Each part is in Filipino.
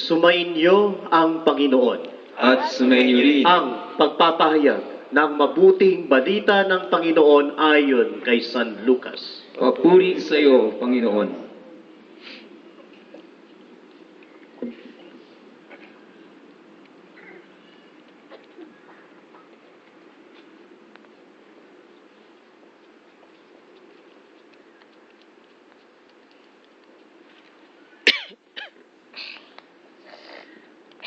Sumainyo ang Panginoon. At sumainyo rin Ang pagpapahayag ng mabuting balita ng Panginoon ayon kay San Lucas. papuri sa iyo, Panginoon.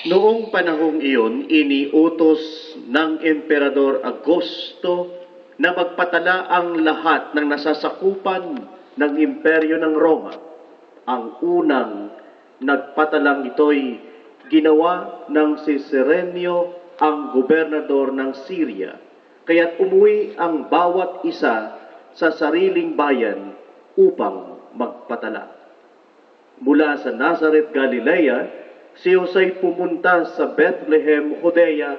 Noong panahong iyon, iniutos ng Emperador Augusto na magpatala ang lahat ng nasasakupan ng imperyo ng Roma. Ang unang nagpatalang ito'y ginawa ng si Serenio, ang gobernador ng Syria. Kaya't umuwi ang bawat isa sa sariling bayan upang magpatala. Mula sa Nazareth, Galilea, si Jose pumunta sa Bethlehem, Judea,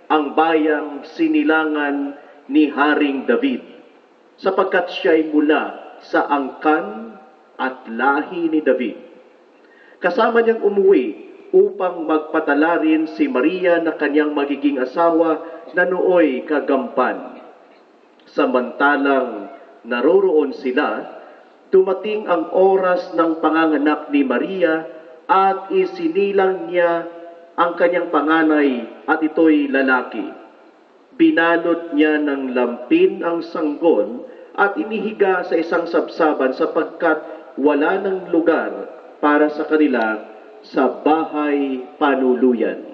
ang bayang sinilangan ni Haring David, sapagkat siya'y mula sa angkan at lahi ni David. Kasama niyang umuwi upang magpatala rin si Maria na kanyang magiging asawa na nooy kagampan. Samantalang naroroon sila, dumating ang oras ng panganganak ni Maria at isinilang niya ang kanyang panganay at ito'y lalaki. Binalot niya ng lampin ang sanggol at inihiga sa isang sabsaban sapagkat wala ng lugar para sa kanila sa bahay panuluyan.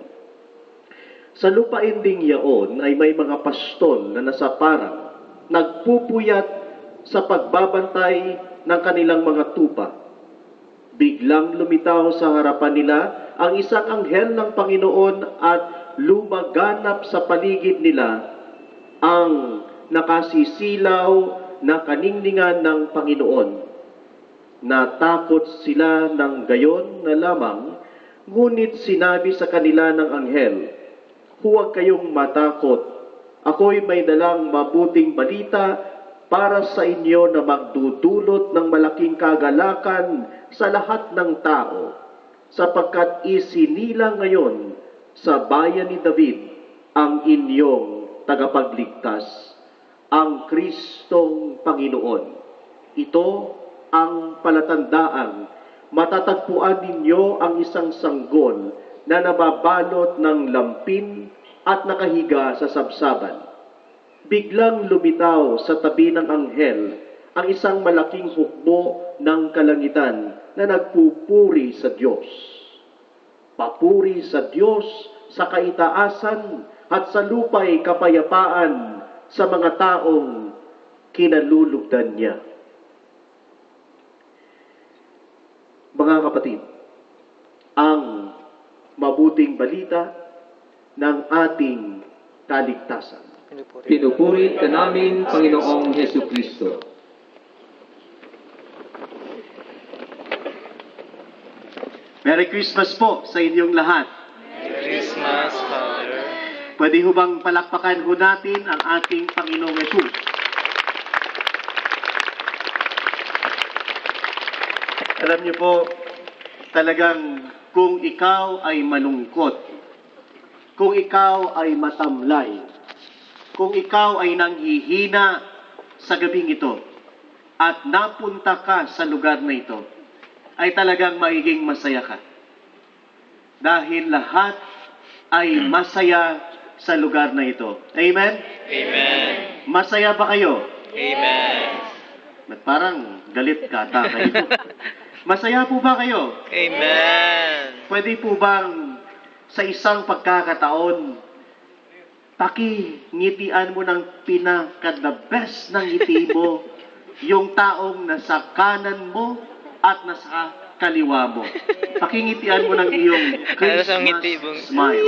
Sa lupain ding yaon ay may mga pastol na nasaparang, nagpupuyat sa pagbabantay ng kanilang mga tupa. Biglang lumitaw sa harapan nila ang isang anghel ng Panginoon at lumaganap sa paligid nila ang nakasisilaw na kaningningan ng Panginoon. Natakot sila ng gayon na lamang, ngunit sinabi sa kanila ng anghel, "Huwag kayong matakot. Ako'y may dalang mabuting balita para sa inyo na magdudulot ng malaking kagalakan sa lahat ng tao, sapagkat isinilang ngayon sa bayan ni David ang inyong tagapagligtas, ang Kristong Panginoon. Ito ang palatandaan, matatagpuan ninyo ang isang sanggol na nababalot ng lampin at nakahiga sa sabsaban." Biglang lumitaw sa tabi ng anghel ang isang malaking hukbo ng kalangitan na nagpupuri sa Diyos. Papuri sa Diyos sa kaitaasan at sa lupa'y kapayapaan sa mga taong kinalulugdan niya. Mga kapatid, ang mabuting balita ng ating kaligtasan. Pinupuri ka namin, Panginoong Hesus Kristo. Merry Christmas po sa inyong lahat. Merry Christmas, Father. Pwede ho bang palakpakan ho natin ang ating Panginoong Hesus? Alam niyo po, talagang kung ikaw ay malungkot, kung ikaw ay matamlay, kung ikaw ay nanghihina sa gabing ito at napunta ka sa lugar na ito, ay talagang magiging masaya ka. Dahil lahat ay masaya sa lugar na ito. Amen? Amen. Masaya ba kayo? Amen. Ba't parang galit ka kayo? Masaya po ba kayo? Amen. Pwede po bang sa isang pagkakataon, pakingitian mo ng pinaka-the best ng ngiti mo, yung taong nasa kanan mo at nasa kaliwa mo. Pakingitian mo ng iyong Christmas smile.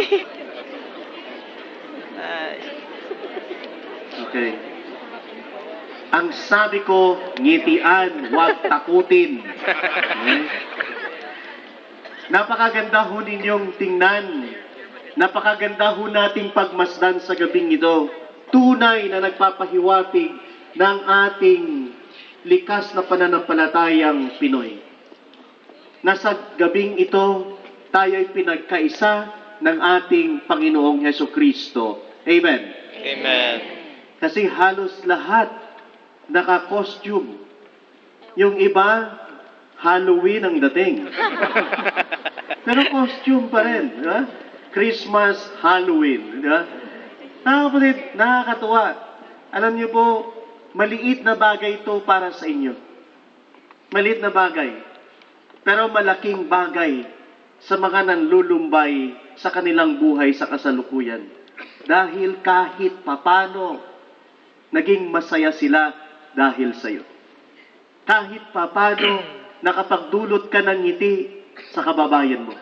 Okay. Ang sabi ko, ngitian, huwag takutin. Okay? Napakaganda ho ninyong tingnan. Napakaganda ho nating pagmasdan sa gabing ito. Tunay na nagpapahiwatig ng ating likas na pananampalatayang Pinoy. Nasa gabing ito, tayo'y pinagkaisa ng ating Panginoong Heso Kristo. Amen. Amen. Kasi halos lahat naka-costume. Yung iba, Halloween ang dating. Pero costume pa rin. Di ba? Christmas, Halloween. Di ba? Kapatid, nakakatuwa. Alam niyo po, maliit na bagay ito para sa inyo. Maliit na bagay. Pero malaking bagay sa mga nanlulumbay sa kanilang buhay sa kasalukuyan. Dahil kahit papano, naging masaya sila dahil sa iyo. Kahit papano, nakapagdulot ka ng ngiti sa kababayan mo.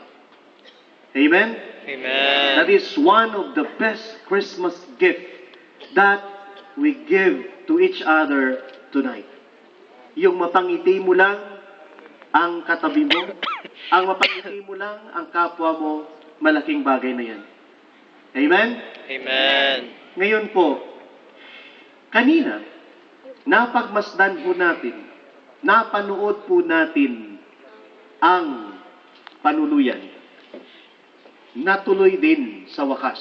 Amen? Amen. That is one of the best Christmas gift that we give to each other tonight. Yung mapangiti mo lang ang katabi mo, ang mapangiti mo lang ang kapwa mo, malaking bagay na yan. Amen? Amen. Ngayon po, kanina, napagmasdan po natin, napanood po natin ang panuluyan. Natuloy din sa wakas.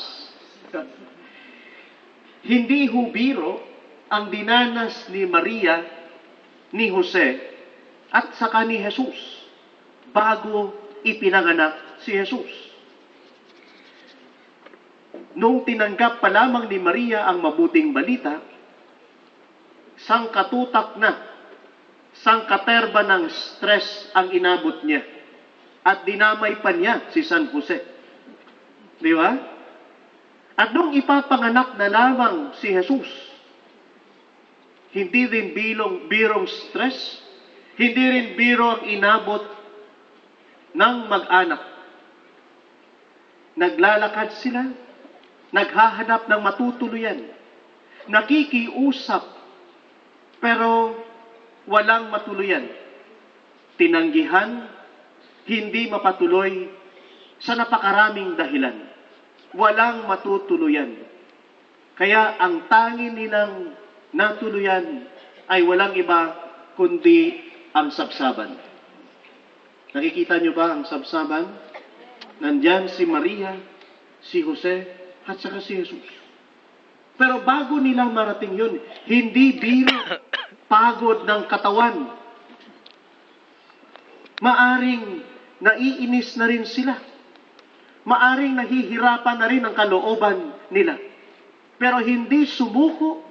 Hindi hubiro ang dinanas ni Maria, ni Jose, at saka ni Jesus bago ipinanganak si Jesus. Nung tinanggap pa lamang ni Maria ang mabuting balita, sangkatutak na, sangkaterba ng stress ang inabot niya. At dinamay pa niya si San Jose. Di ba? At nung ipapanganak na lamang si Jesus, hindi rin birong stress, hindi rin biro ang inabot ng mag-anak. Naglalakad sila, naghahanap ng matutuluyan, nakikiusap, pero walang matuluyan. Tinanggihan, hindi mapatuloy sa napakaraming dahilan. Walang matutuluyan. Kaya ang tanging nilang natuluyan ay walang iba kundi ang sabsaban. Nakikita niyo ba ang sabsaban? Nandyan si Maria, si Jose, at saka si Jesus. Pero bago nila marating yun, hindi biro pagod ng katawan. Maaring naiinis na rin sila. Maaring nahihirapan na rin ang kalooban nila. Pero hindi sumuko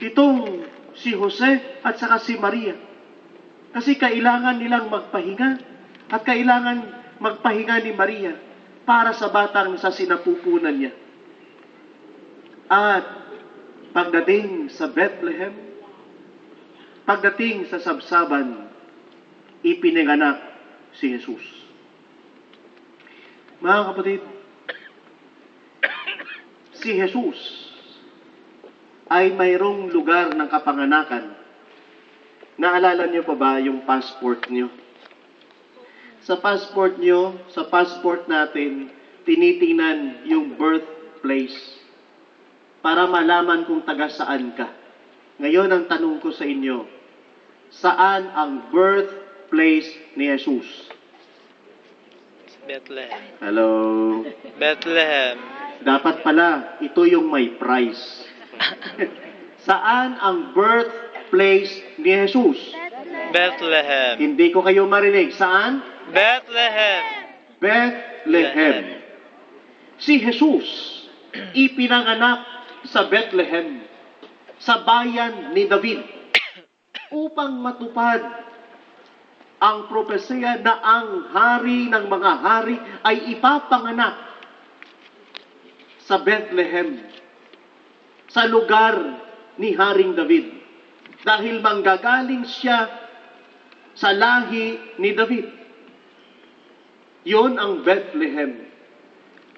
itong si Jose at saka si Maria. Kasi kailangan nilang magpahinga at kailangan magpahinga ni Maria para sa batang sa sinapupunan niya. At pagdating sa Bethlehem, pagdating sa sabsaban, ipinanganak si Jesus. Mga kapatid, si Jesus ay mayroong lugar ng kapanganakan. Naalala niyo pa ba yung passport niyo? Sa passport niyo, sa passport natin, tinitingnan yung birthplace para malaman kung taga saan ka. Ngayon ang tanong ko sa inyo, saan ang birthplace ni Jesus? Bethlehem. Hello? Bethlehem. Dapat pala, ito yung may price. Saan ang birthplace ni Jesus? Bethlehem. Hindi ko kayo marinig. Saan? Bethlehem. Bethlehem. Si Jesus, ipinanganak sa Bethlehem, sa bayan ni David, upang matupad ang propesya na ang hari ng mga hari ay ipapanganak sa Bethlehem, sa lugar ni Haring David. Dahil manggagaling siya sa lahi ni David. Yon ang Bethlehem.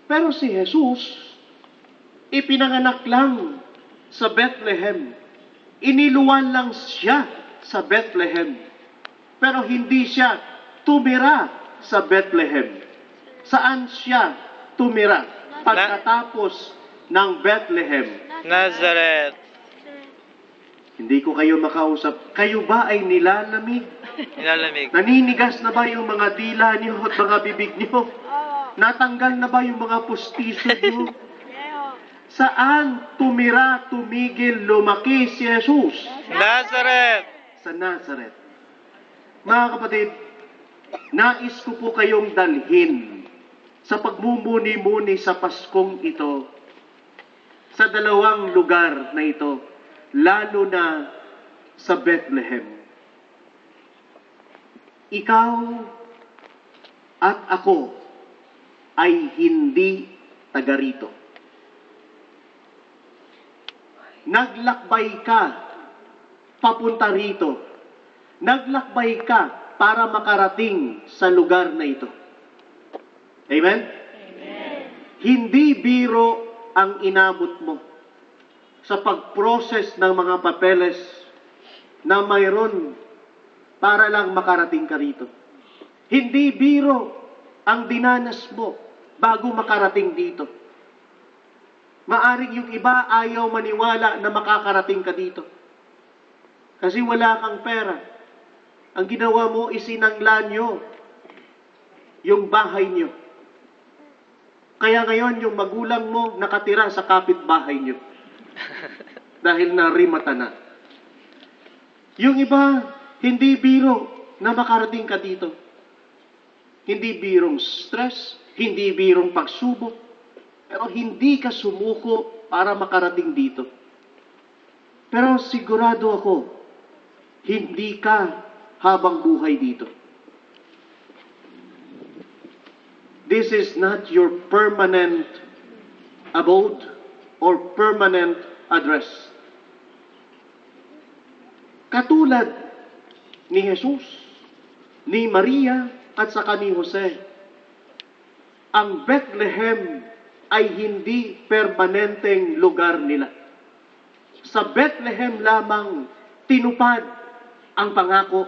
Pero si Jesus, ipinanganak lang sa Bethlehem. Iniluwan lang siya sa Bethlehem. Pero hindi siya tumira sa Bethlehem. Saan siya tumira pagkatapos ng Bethlehem? Nazareth. Hindi ko kayo makausap. Kayo ba ay nilalamig? Nilalamig. Naninigas na ba yung mga dila niyo at mga bibig niyo? Natanggal na ba yung mga pustiso niyo? Saan tumira, tumigil, lumaki si Jesus? Nazareth. Sa Nazareth. Mga kapatid, nais ko po kayong dalhin sa pagmumuni-muni sa Paskong ito, sa dalawang lugar na ito, lalo na sa Bethlehem. Ikaw at ako ay hindi taga rito. Naglakbay ka papunta rito. Naglakbay ka para makarating sa lugar na ito. Amen? Hindi biro ang inabot mo sa pag-process ng mga papeles na mayroon para lang makarating ka rito. Hindi biro ang dinanas mo bago makarating dito. Maaring yung iba ayaw maniwala na makakarating ka dito. Kasi wala kang pera. Ang ginawa mo, isinangla nyo yung bahay nyo. Kaya ngayon, yung magulang mo nakatira sa kapitbahay nyo. Dahil narimata na. Yung iba, hindi biro na makarating ka dito. Hindi birong stress, hindi birong pagsubok, pero hindi ka sumuko para makarating dito. Pero sigurado ako, hindi ka habang buhay dito. This is not your permanent abode or permanent address. Katulad ni Jesus, ni Maria at saka ni Jose, ang Bethlehem ay hindi permanenteng lugar nila. Sa Bethlehem lamang tinupad ang pangako.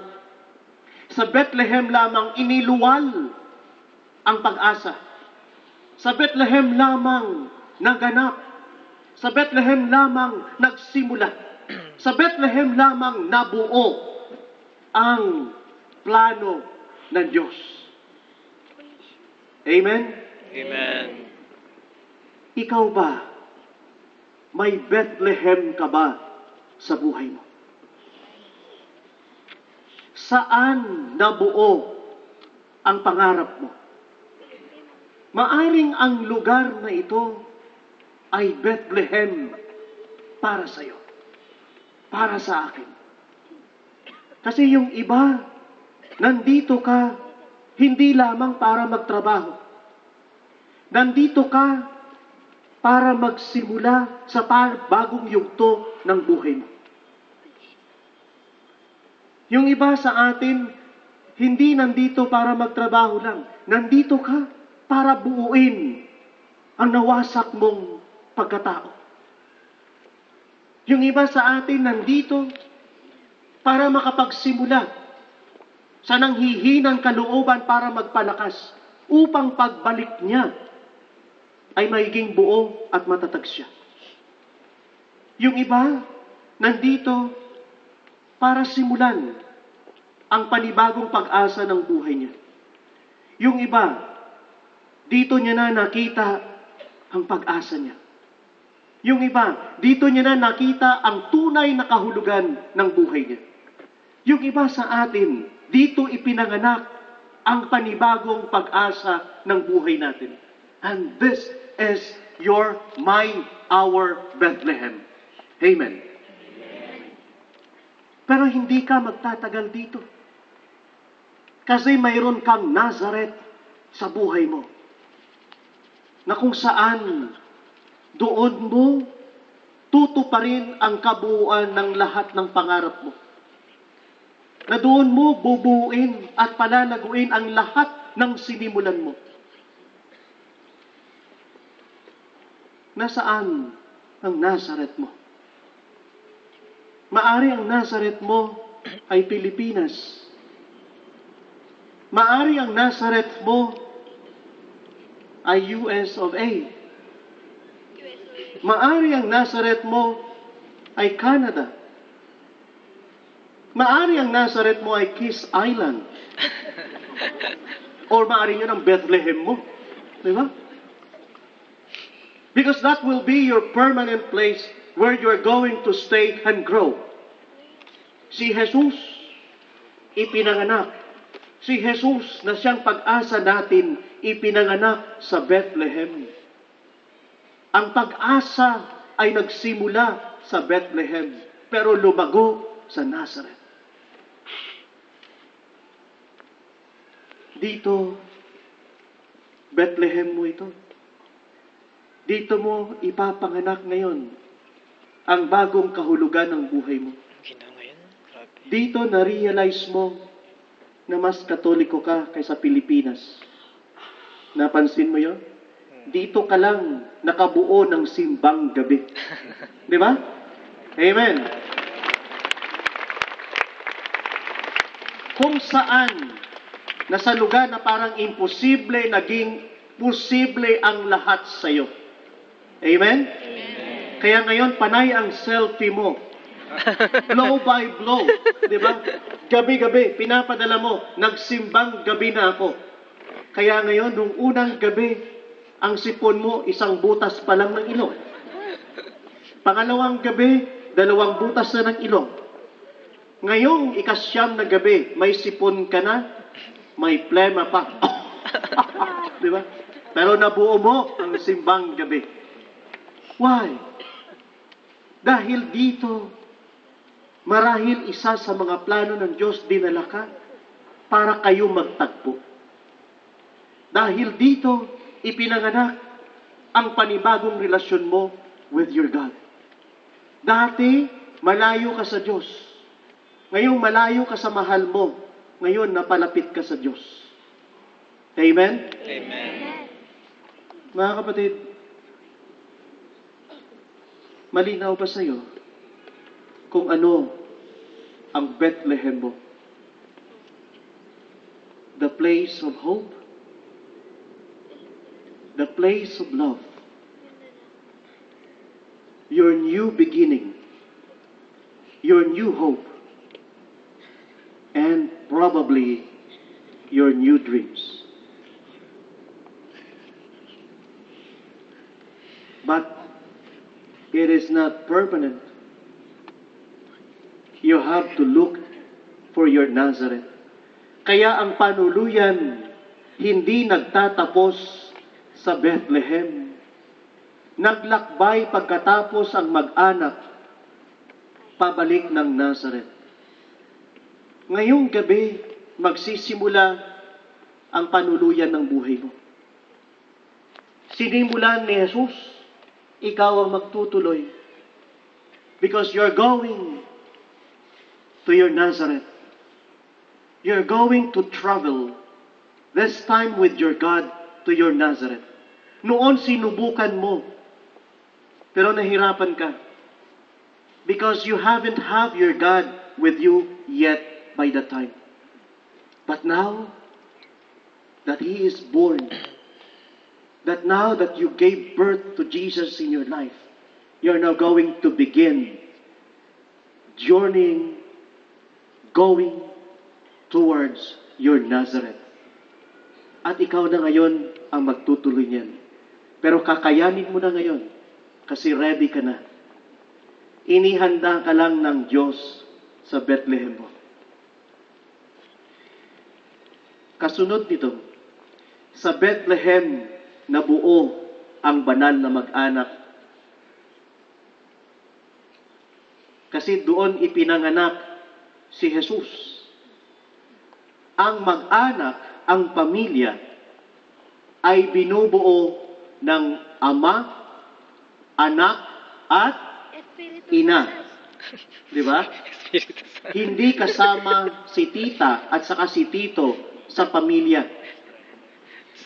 Sa Bethlehem lamang iniluwal ang pag-asa. Sa Bethlehem lamang naganap. Sa Bethlehem lamang nagsimula. Sa Bethlehem lamang nabuo ang plano ng Diyos. Amen? Amen. Ikaw ba, may Bethlehem ka ba sa buhay mo? Saan nabuo ang pangarap mo? Maaring ang lugar na ito ay Bethlehem para sa iyo, para sa akin. Kasi yung iba, nandito ka hindi lamang para magtrabaho. Nandito ka para magsimula sa bagong yugto ng buhay mo. Yung iba sa atin, hindi nandito para magtrabaho lang. Nandito ka para buuin ang nawasak mong pagkatao. Yung iba sa atin nandito para makapagsimula sa nanghihinang kalooban para magpalakas upang pagbalik niya ay magiging buo at matatag siya. Yung iba, nandito para simulan ang panibagong pag-asa ng buhay niya. Yung iba, dito niya na nakita ang pag-asa niya. Yung iba, dito niya na nakita ang tunay na kahulugan ng buhay niya. Yung iba sa atin, dito ipinanganak ang panibagong pag-asa ng buhay natin. And this is our Bethlehem. Amen. Pero hindi ka magtatagal dito. Kasi mayroon kang Nazareth sa buhay mo. Na kung saan doon mo tutuparin ang kabuuan ng lahat ng pangarap mo. Na doon mo bubuuin at palalaguin ang lahat ng sinimulan mo. Nasaan ang Nazareth mo? Maari ang Nazareth mo ay Pilipinas. Maari ang Nazareth mo ay US of A. Maari ang Nazareth mo ay Canada. Maari ang Nazareth mo ay Kiss Island. Or maari yun ang Bethlehem mo. Di ba? Because that will be your permanent place where you're going to stay and grow. Si Jesus, ipinanganak. Si Jesus na siyang pag-asa natin, ipinanganak sa Bethlehem. Ang pag-asa ay nagsimula sa Bethlehem, pero lumago sa Nazareth. Dito, Bethlehem mo ito. Dito mo ipapanganak ngayon ang bagong kahulugan ng buhay mo. Dito na-realize mo na mas katoliko ka kaysa Pilipinas. Napansin mo yon? Dito ka lang nakabuo ng simbang gabi. Di ba? Amen. Kung saan, nasa lugar na parang imposible, naging posible ang lahat sa iyo. Amen? Amen? Kaya ngayon, panay ang selfie mo. Blow by blow. Di ba? Gabi-gabi, pinapadala mo, nagsimbang gabi na ako. Kaya ngayon, nung unang gabi, ang sipon mo, isang butas pa lang ng ilong. Pangalawang gabi, 2 butas na ng ilong. Ngayong ikasyam na gabi, may sipon ka na, may plema pa. Di ba? Pero nabuo mo ang simbang gabi. Why? Dahil dito, marahil isa sa mga plano ng Diyos dinala ka para kayo magtagpo. Dahil dito, ipinanganak ang panibagong relasyon mo with your God. Dati, malayo ka sa Diyos. Ngayon, malayo ka sa mahal mo. Ngayon, napalapit ka sa Diyos. Amen? Amen. Mga kapatid, malinaw ba sa iyo kung ano ang Bethlehem mo? The place of hope, the place of love, your new beginning, your new hope, and probably your new dreams. But it is not permanent. You have to look for your Nazareth. Kaya ang panuluyan hindi nagtatapos sa Bethlehem. Naglakbay pagkatapos ang mag-anak pabalik ng Nazareth. Ngayong gabi, magsisimula ang panuluyan ng buhay mo. Sinimulan ni Jesus, ikaw ang magtutuloy. Because you're going to your Nazareth. You're going to travel, this time with your God, to your Nazareth. Noon sinubukan mo, pero nahirapan ka. Because you haven't have your God with you yet by that time. But now that He is born, that now that you gave birth to Jesus in your life, you're now going to begin journeying, going towards your Nazareth. At ikaw na ngayon ang magtutuloy niyan. Pero kakayanin mo na ngayon kasi ready ka na. Inihanda ka lang ng Diyos sa Bethlehem mo. Kasunod nito, sa Bethlehem, nabuo ang banal na mag-anak. Kasi doon ipinanganak si Jesus. Ang mag-anak, ang pamilya, ay binubuo ng ama, anak, at ina. Di ba? Hindi kasama si tita at saka si tito sa pamilya.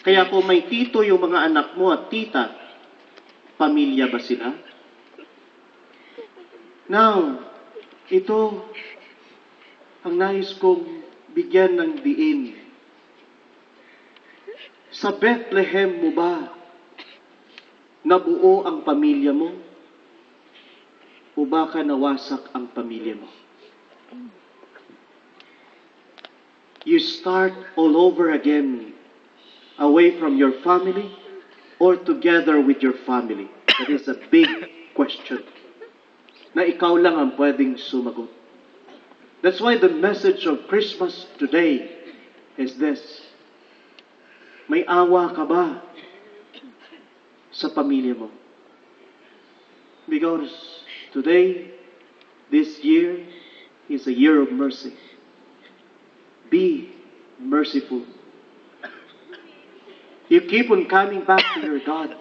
Kaya kung may tito yung mga anak mo at tita, pamilya ba sila? Now, ito ang nais kong bigyan ng diin. Sa Bethlehem mo ba nabuo ang pamilya mo? O baka nawasak ang pamilya mo? you start all over again, away from your family or together with your family? That is a big question na ikaw lang ang pwedeng sumagot. That's why the message of Christmas today is this. May awa ka ba sa pamilya mo? Because today, this year, is a year of mercy. Be merciful. You keep on coming back to your God,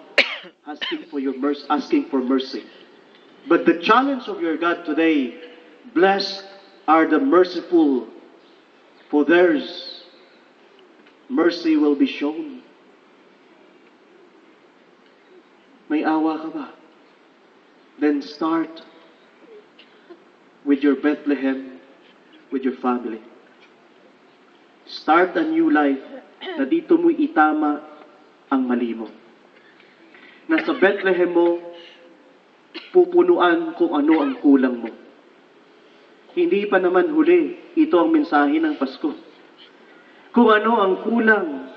asking for mercy. But the challenge of your God today, blessed are the merciful, for theirs mercy will be shown. May awa ka ba? Then start with your Bethlehem, with your family. Start a new life na dito mo itama ang mali mo. Nasa Bethlehem mo, pupunuan kung ano ang kulang mo. Hindi pa naman huli, ito ang mensahe ng Pasko. Kung ano ang kulang,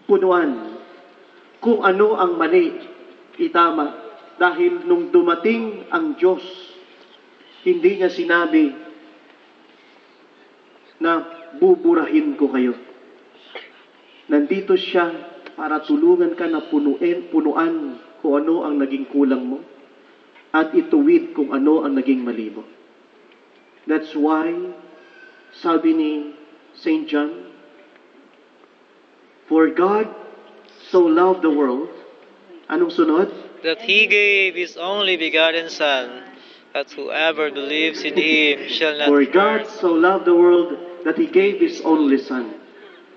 punuan. Kung ano ang mali, itama. Dahil nung dumating ang Diyos, hindi niya sinabi na buburahin ko kayo. Nandito siya para tulungan ka na punuan kung ano ang naging kulang mo at ituwid kung ano ang naging mali mo. That's why, sabi ni St. John, for God so loved the world, anong sunod? That He gave His only begotten Son, that whoever believes in Him shall not For God so loved the world that He gave His only Son,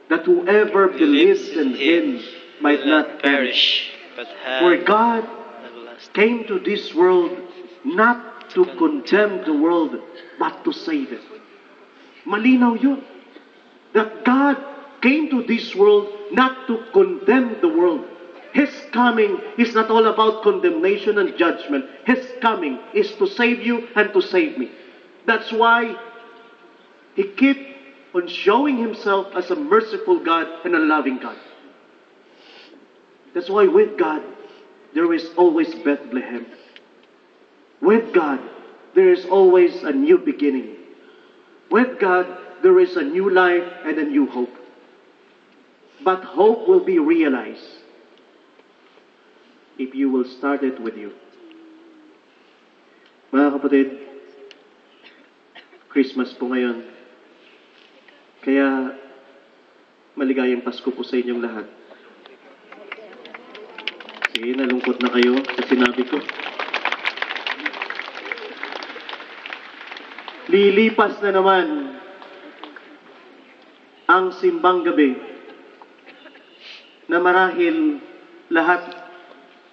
that whoever believes in Him might will not perish. but have For God everlasting. came to this world not to condemn the world, but to save it. Malinaw yun. That God came to this world not to condemn the world. His coming is not all about condemnation and judgment. His coming is to save you and to save me. That's why He kept on showing Himself as a merciful God and a loving God. That's why with God, there is always Bethlehem. With God, there is always a new beginning. With God, there is a new life and a new hope. But hope will be realized if you will start it with you. Mga kapatid, Christmas po ngayon. Kaya maligayang Pasko po sa inyong lahat. Sige, nalungkot na kayo sa sinabi ko. Lilipas na naman ang simbang gabi na marahil lahat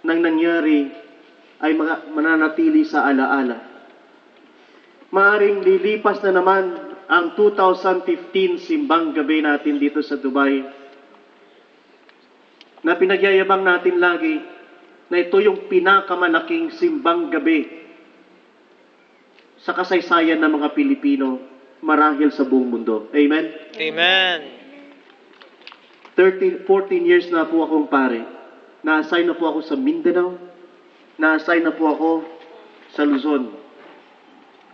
ng nangyari ay mananatili sa alaala. Maaring lilipas na naman ang 2015 simbang gabi natin dito sa Dubai na pinagyayabang natin lagi na ito yung pinakamalaking simbang gabi sa kasaysayan ng mga Pilipino marahil sa buong mundo. Amen? Amen. 14 years na po akong pare. Na-assign na po ako sa Mindanao. Na-assign na po ako sa Luzon.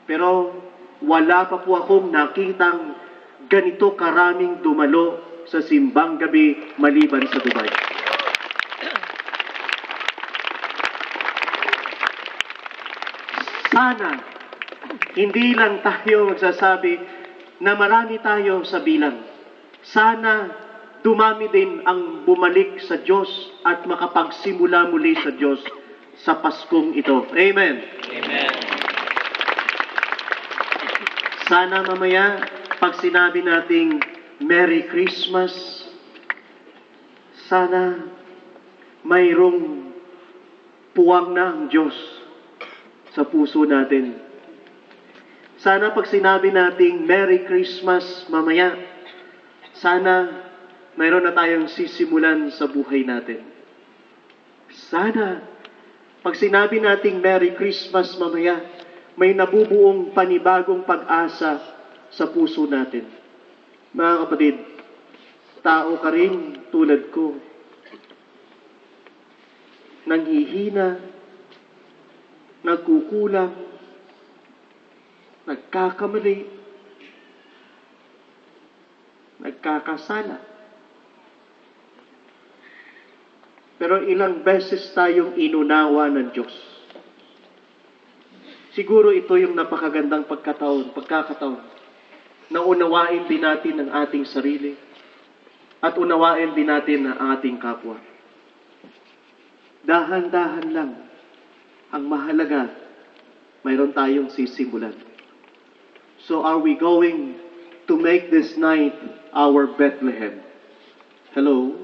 Pero wala pa po akong nakitang ganito karaming dumalo sa simbang gabi maliban sa Dubai. Sana hindi lang tayo magsasabi na marami tayo sa bilang. Sana dumami din ang bumalik sa Diyos at makapagsimula muli sa Diyos sa Paskong ito. Amen. Amen. Sana mamaya, pag sinabi nating Merry Christmas, sana mayroong puwang na ang Diyos sa puso natin. Sana pag sinabi nating Merry Christmas mamaya, sana mayroon na tayong sisimulan sa buhay natin. Sana pag sinabi nating Merry Christmas mamaya, may nabubuong panibagong pag-asa sa puso natin. Mga kapatid, tao ka rin tulad ko. Nanghihina, nagkukulang, nagkakamali, nagkakasala. Pero ilang beses tayong inunawa ng Diyos. Siguro ito yung napakagandang pagkakataon na unawain din natin ang ating sarili at unawain din natin ang ating kapwa. Dahan-dahan lang. Ang mahalaga, mayroon tayong sisimulan. So are we going to make this night our Bethlehem? Hello?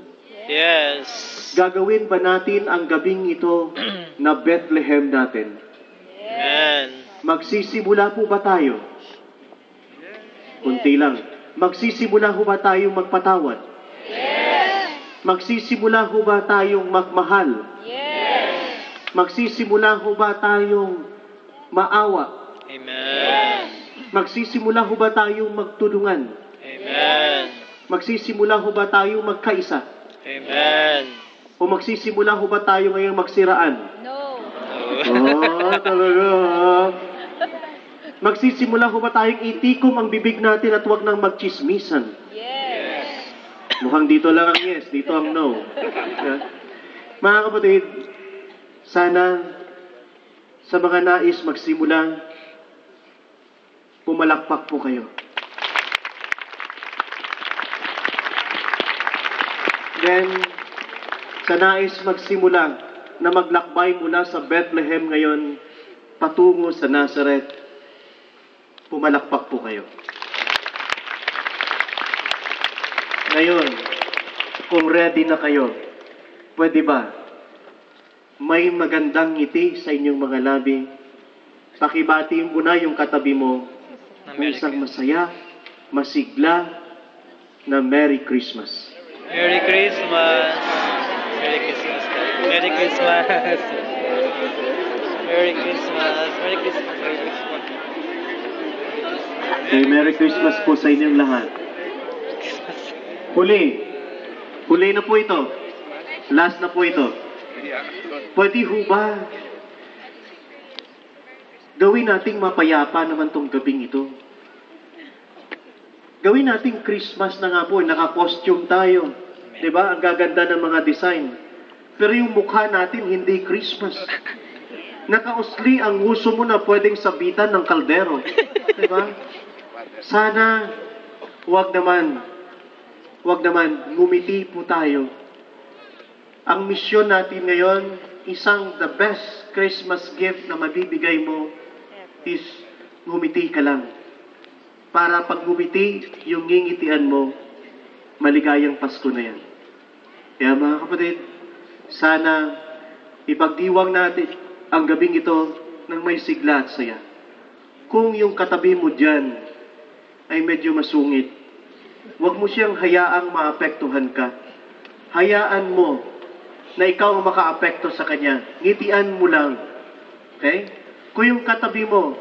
Yes. Gagawin ba natin ang gabing ito na Bethlehem natin? Amen. Magsisimula po ba tayo? Kunti lang. Magsisimula ho ba tayong magpatawad? Magsisimula ho ba tayong magmahal? Magsisimula ho ba tayong maawa? Amen. Magsisimula ho ba tayong magtulungan? Amen. Magsisimula ho ba tayong magkaisa? Amen. O magsisimula ho ba tayo ngayong magsiraan? No. Talaga. Magsisimula ho ba tayong itikom ang bibig natin at huwag nang magchismisan? Yes. Mukhang dito lang ang yes, dito ang no. Yeah. Mga kapatid, sana sa mga nais magsimula, pumalakpak po kayo. Then, sa nais magsimula na maglakbay mula sa Bethlehem ngayon patungo sa Nazareth, pumalakpak po kayo. Ngayon, kung ready na kayo, pwede ba? May magandang ngiti sa inyong mga labi. Pakibatiin mo na yung katabi mo ng isang masaya, masigla na Merry Christmas. Merry Christmas. Merry Christmas. Merry Christmas. Merry Christmas. Merry Christmas. Okay, Merry Christmas po sa inyong lahat. Huli na po ito. Last na po ito. Pwede ho ba gawin nating mapayapa naman tong gabing ito? Gawin nating Christmas na nga po, naka-costume tayo. Diba? Ang gaganda ng mga design. Pero yung mukha natin, hindi Christmas. Nakausli ang nguso mo na pwedeng sabitan ng kaldero. Diba? Sana, wag naman, ngumiti po tayo. Ang misyon natin ngayon, isang the best Christmas gift na mabibigay mo is ngumiti ka lang. Para pag ngumiti, yung ngingitian mo, maligayang Pasko na yan. Kaya mga kapatid, sana ipagdiwang natin ang gabing ito ng may sigla at saya. Kung yung katabi mo dyan ay medyo masungit, huwag mo siyang hayaang maapektuhan ka. Hayaan mo na ikaw ang makaapekto sa kanya. Ngitian mo lang. Okay? Kung yung katabi mo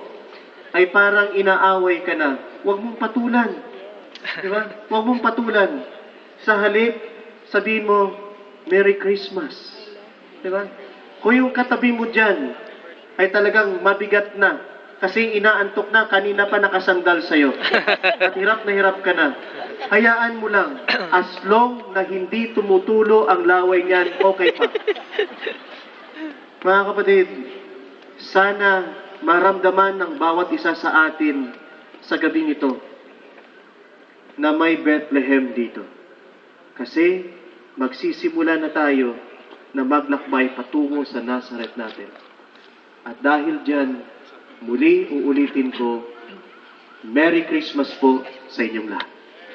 ay parang inaaway ka na, huwag mong patulan. Diba? Huwag mong patulan. Sa halip, sabihin mo, Merry Christmas. Diba? Kung yung katabi mo dyan ay talagang mabigat na, kasi inaantok na, kanina pa nakasandal sa'yo. At hirap na hirap ka na. Hayaan mo lang. As long na hindi tumutulo ang laway niyan, okay pa. Mga kapatid, sana maramdaman ng bawat isa sa atin sa gabing ito na may Bethlehem dito. Kasi magsisimula na tayo na maglakbay patungo sa Nazareth natin. At dahil dyan, muli uulitin ko, Merry Christmas po sa inyong lahat.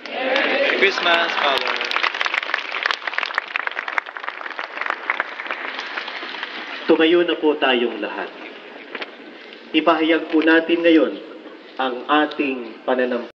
Merry Christmas, Father. Tumayo na po tayong lahat. Ipahayag po natin ngayon ang ating pananampalataya.